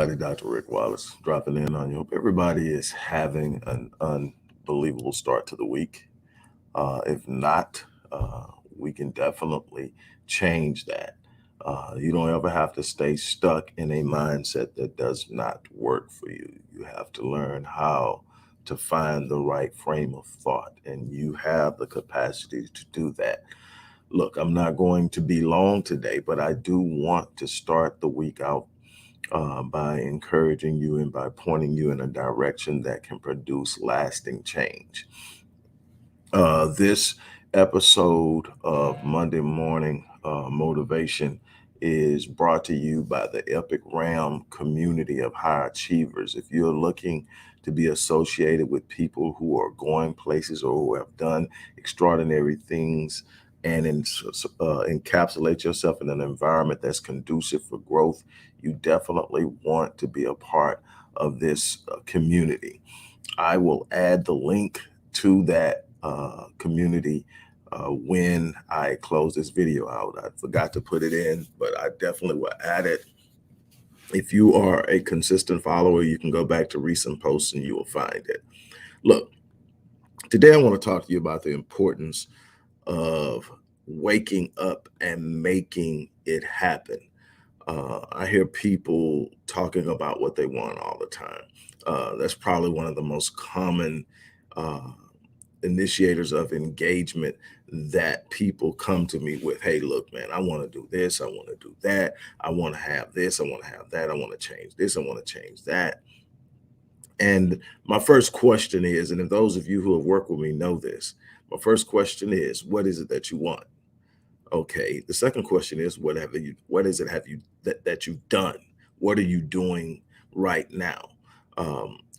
everybody. Dr. Rick Wallace dropping in on you. Hope everybody is having an unbelievable start to the week. If not, we can definitely change that. You don't ever have to stay stuck in a mindset that does not work for you. You have to learn how to find the right frame of thought, and you have the capacity to do that. Look, I'm not going to be long today, but I do want to start the week out by encouraging you and by pointing you in a direction that can produce lasting change. This episode of Monday Morning Motivation is brought to you by the Epic Ram community of high achievers. If you're looking to be associated with people who are going places or who have done extraordinary things and encapsulate yourself in an environment that's conducive for growth, you definitely want to be a part of this community. I will add the link to that community when I close this video out. I forgot to put it in, but I definitely will add it. If you are a consistent follower, you can go back to recent posts and you will find it. Look, today I want to talk to you about the importance of waking up and making it happen. I hear people talking about what they want all the time. That's probably one of the most common uh, initiators of engagement that people come to me with. Hey, look, man, I want to do this. I want to do that. I want to have this. I want to have that. I want to change this. I want to change that. And my first question is, and if those of you who have worked with me know this, my first question is, what is it that you want? Okay. The second question is, what is it have you that you've done? What are you doing right now?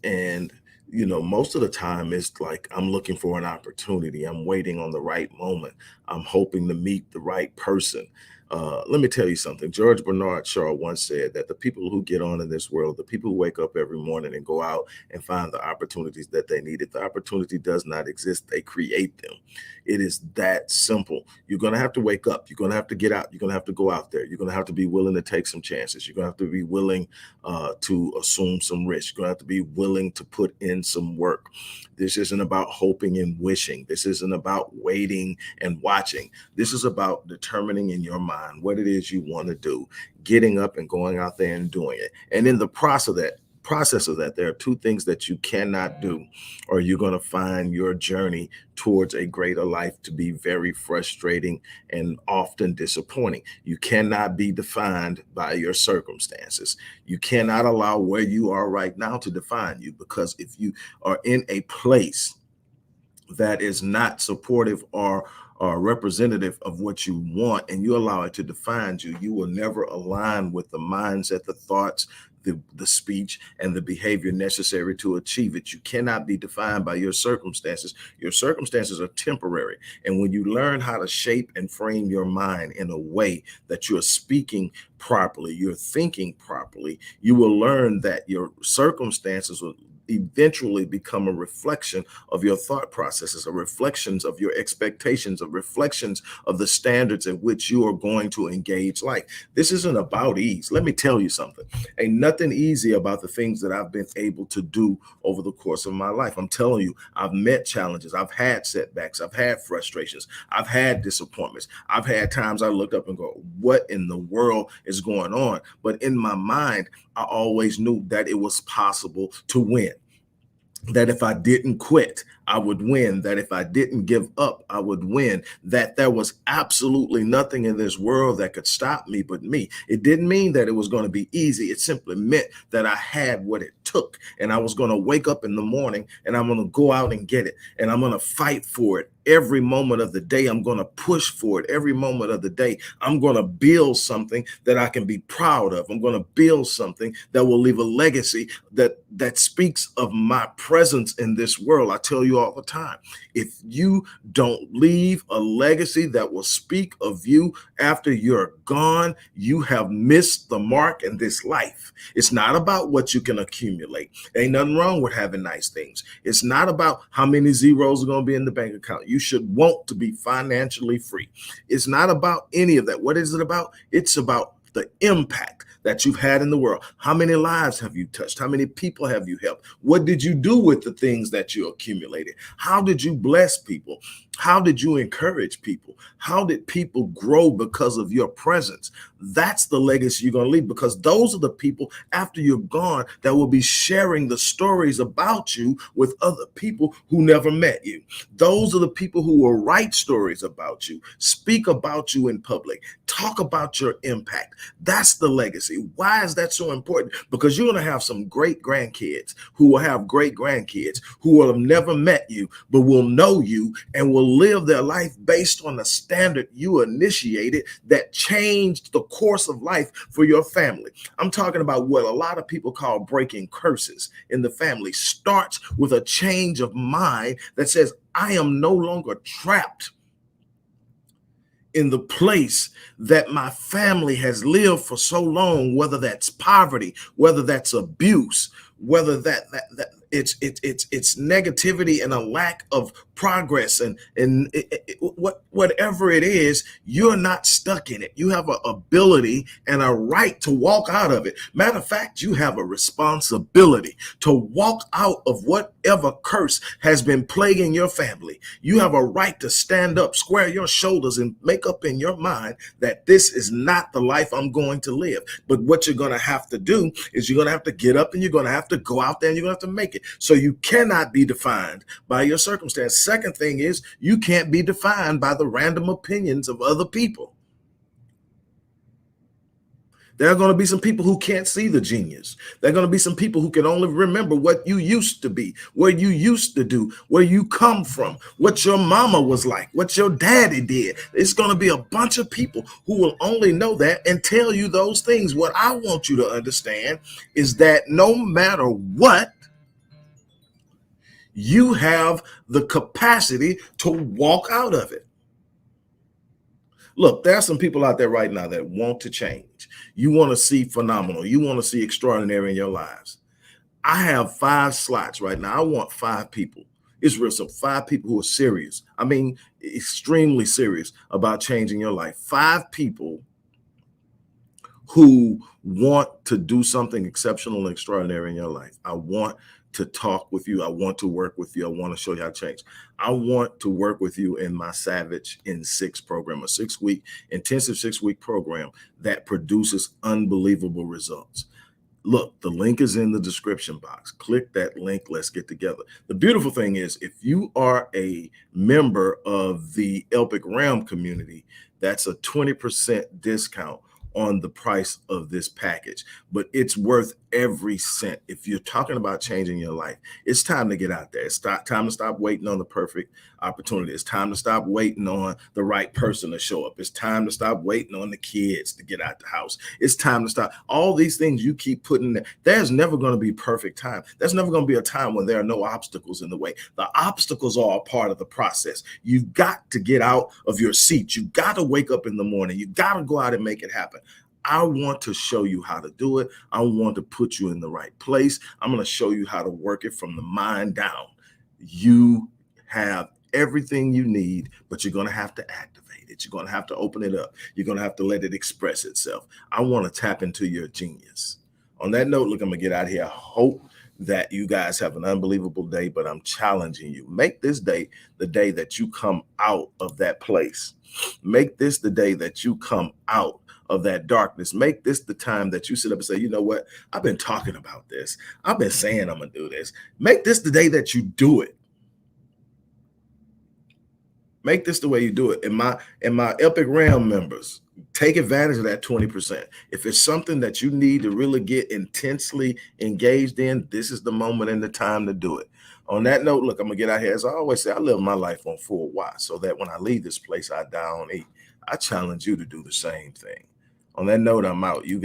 And most of the time it's like I'm looking for an opportunity. I'm waiting on the right moment. I'm hoping to meet the right person. Let me tell you something. George Bernard Shaw once said that the people who get on in this world, the people who wake up every morning and go out and find the opportunities that they needed, the opportunity does not exist. They create them. It is that simple. You're going to have to wake up. You're going to have to get out. You're going to have to go out there. You're going to have to be willing to take some chances. You're going to have to be willing to assume some risk. You're going to have to be willing to put in some work. This isn't about hoping and wishing. This isn't about waiting and watching. This is about determining in your mind what it is you want to do, getting up and going out there and doing it. And in the process of that, there are two things that you cannot do, or you're going to find your journey towards a greater life to be very frustrating and often disappointing. You cannot be defined by your circumstances. You cannot allow where you are right now to define you, because if you are in a place that is not supportive or representative of what you want, and you allow it to define you, you will never align with the mindset, the thoughts, the speech, and the behavior necessary to achieve it. You cannot be defined by your circumstances. Your circumstances are temporary. And when you learn how to shape and frame your mind in a way that you're speaking properly, you're thinking properly, you will learn that your circumstances will eventually become a reflection of your thought processes, a reflections of your expectations, of reflections of the standards at which you are going to engage life. This isn't about ease. Let me tell you something. Ain't nothing easy about the things that I've been able to do over the course of my life. I'm telling you, I've met challenges. I've had setbacks. I've had frustrations. I've had disappointments. I've had times I looked up and go, what in the world is going on? But in my mind, I always knew that it was possible to win. That if I didn't quit, I would win. That if I didn't give up, I would win. That there was absolutely nothing in this world that could stop me but me. It didn't mean that it was going to be easy. It simply meant that I had what it took, and I was going to wake up in the morning and I'm going to go out and get it, and I'm going to fight for it. Every moment of the day, I'm going to push for it. Every moment of the day, I'm going to build something that I can be proud of. I'm going to build something that will leave a legacy that speaks of my presence in this world. I tell you all the time, if you don't leave a legacy that will speak of you after you're gone, you have missed the mark in this life. It's not about what you can accumulate. Ain't nothing wrong with having nice things. It's not about how many zeros are going to be in the bank account. You should want to be financially free. It's not about any of that. What is it about? It's about the impact that you've had in the world? How many lives have you touched? How many people have you helped? What did you do with the things that you accumulated? How did you bless people? How did you encourage people? How did people grow because of your presence? That's the legacy you're going to leave, because those are the people after you're gone that will be sharing the stories about you with other people who never met you. Those are the people who will write stories about you, speak about you in public, talk about your impact. That's the legacy. Why is that so important? Because you're going to have some great grandkids who will have great grandkids who will have never met you, but will know you and will live their life based on the standard you initiated that changed the course of life for your family. I'm talking about what a lot of people call breaking curses in the family. Starts with a change of mind that says, I am no longer trapped in the place that my family has lived for so long, whether that's poverty, whether that's abuse, whether that it's negativity and a lack of progress, and whatever it is, you're not stuck in it. You have an ability and a right to walk out of it. Matter of fact, you have a responsibility to walk out of whatever curse has been plaguing your family. You have a right to stand up, square your shoulders, and make up in your mind that this is not the life I'm going to live. But what you're going to have to do is you're going to have to get up and you're going to have to go out there and you're going to have to make it. So you cannot be defined by your circumstance. Second thing is, you can't be defined by the random opinions of other people. There are going to be some people who can't see the genius. There are going to be some people who can only remember what you used to be, what you used to do, where you come from, what your mama was like, what your daddy did. It's going to be a bunch of people who will only know that and tell you those things. What I want you to understand is that no matter what, you have the capacity to walk out of it. Look, there are some people out there right now that want to change. You want to see phenomenal. You want to see extraordinary in your lives. I have 5 slots right now. I want 5 people. It's real simple. 5 people who are serious. I mean, extremely serious about changing your life. 5 people who want to do something exceptional and extraordinary in your life. I want to talk with you. I want to work with you. I want to show you how to change. I want to work with you in my Savage in 6 program, a 6-week intensive 6-week program that produces unbelievable results. Look, the link is in the description box. Click that link. Let's get together. The beautiful thing is, if you are a member of the Epic Realm community, that's a 20% discount on the price of this package, but it's worth every cent. If you're talking about changing your life, it's time to get out there. It's time to stop waiting on the perfect opportunity. It's time to stop waiting on the right person to show up. It's time to stop waiting on the kids to get out the house. It's time to stop all these things you keep putting there. There's never going to be perfect time. There's never going to be a time when there are no obstacles in the way. The obstacles are a part of the process. You've got to get out of your seat. You've got to wake up in the morning. You got to go out and make it happen. I want to show you how to do it. I want to put you in the right place. I'm going to show you how to work it from the mind down. You have everything you need, but you're going to have to activate it. You're going to have to open it up. You're going to have to let it express itself. I want to tap into your genius. On that note, look, I'm going to get out of here. I hope that you guys have an unbelievable day, but I'm challenging you. Make this day the day that you come out of that place. Make this the day that you come out of that darkness. Make this the time that you sit up and say, you know what? I've been talking about this. I've been saying I'm going to do this. Make this the day that you do it. Make this the way you do it. And my Epic Realm members, take advantage of that 20%. If it's something that you need to really get intensely engaged in, this is the moment and the time to do it. On that note, look, I'm going to get out here. As I always say, I live my life on full Y, so that when I leave this place, I die on E. I challenge you to do the same thing. On that note, I'm out. You guys